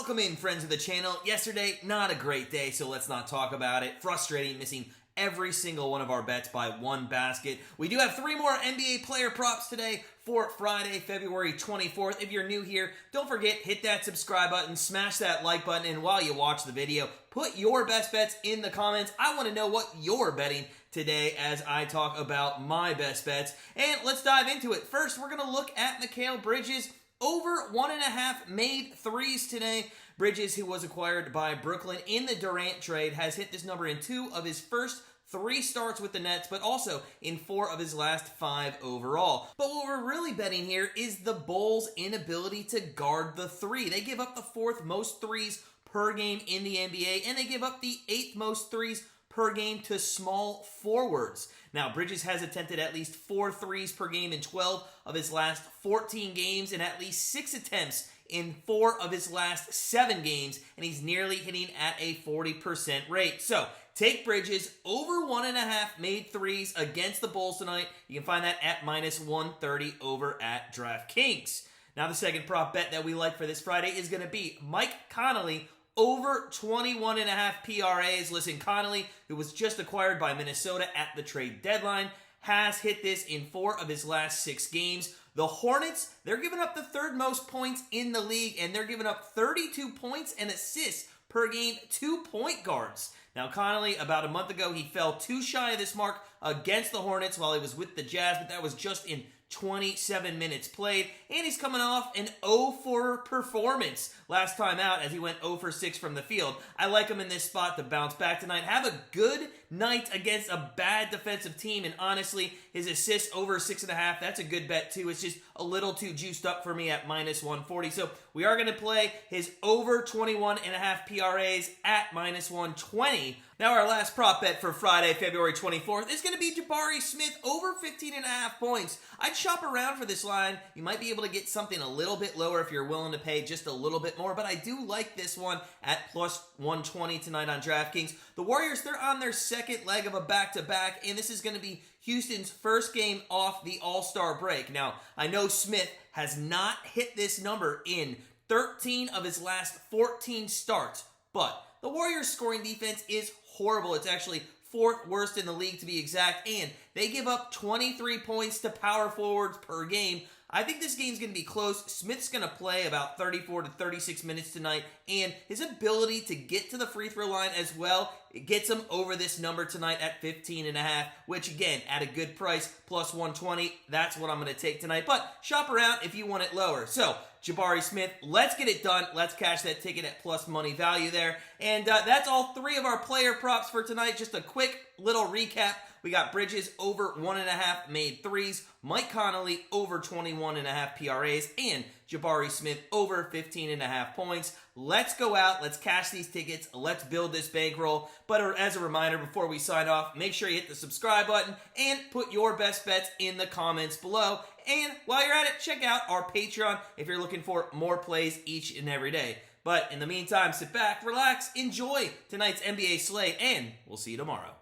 Welcome in, friends of the channel. Yesterday, not a great day, so let's not talk about it. Frustrating, missing every single one of our bets by one basket. We do have 3 more NBA player props today for Friday, February 24th. If you're new here, don't forget, hit that subscribe button, smash that like button, and while you watch the video, put your best bets in the comments. I want to know what you're betting today as I talk about my best bets. And let's dive into it. First, we're going to look at Mikal Bridges. Over 1.5 made threes today. Bridges, who was acquired by Brooklyn in the Durant trade, has hit this number in 2 of his first 3 starts with the Nets, but also in 4 of his last 5 overall. But what we're really betting here is the Bulls' inability to guard the 3. They give up the 4th most threes per game in the NBA, and they give up the 8th most threes per game to small forwards. Now, Bridges has attempted at least 4 threes per game in 12 of his last 14 games and at least 6 attempts in 4 of his last 7 games, and he's nearly hitting at a 40% rate. So, take Bridges over 1.5 made threes against the Bulls tonight. You can find that at minus 130 over at DraftKings. Now, the second prop bet that we like for this Friday is going to be Mike Conley over 21.5 PRAs. Listen, Conley, who was just acquired by Minnesota at the trade deadline, has hit this in 4 of his last 6 games. The Hornets, they're giving up the 3rd most points in the league, and they're giving up 32 points and assists per game to point guards. Now, Conley, about a month ago, he fell too shy of this mark against the Hornets while he was with the Jazz, but that was just in 27 minutes played, and he's coming off an 0-for performance last time out as he went 0-for-6 from the field. I like him in this spot to bounce back tonight. Have a good night against a bad defensive team, and honestly, his assists over 6.5, that's a good bet too. It's just a little too juiced up for me at minus 140. So we are going to play his over 21.5 PRAs at minus 120. Now our last prop bet for Friday, February 24th is going to be Jabari Smith over 15.5 points. I'd shop around for this line. You might be able to get something a little bit lower if you're willing to pay just a little bit more, but I do like this one at plus 120 tonight on DraftKings. The Warriors, they're on their second leg of a back-to-back, and this is going to be Houston's first game off the All-Star break. Now, I know Smith has not hit this number in 13 of his last 14 starts, but the Warriors' scoring defense is horrible. It's actually 4th worst in the league to be exact, and they give up 23 points to power forwards per game. I think this game's going to be close. Smith's going to play about 34 to 36 minutes tonight, and his ability to get to the free throw line as well, it gets him over this number tonight at 15.5, which again, at a good price, plus 120, that's what I'm going to take tonight. But shop around if you want it lower. So, Jabari Smith, let's get it done. Let's cash that ticket at plus money value there. And that's all 3 of our player props for tonight. Just a quick little recap. We got Bridges over 1.5 made threes, Mike Conley over 21.5 PRAs, and Jabari Smith over 15.5 points. Let's go out. Let's cash these tickets. Let's build this bankroll. But as a reminder, before we sign off, make sure you hit the subscribe button and put your best bets in the comments below. And while you're at it, check out our Patreon if you're looking for more plays each and every day. But in the meantime, sit back, relax, enjoy tonight's NBA slate, and we'll see you tomorrow.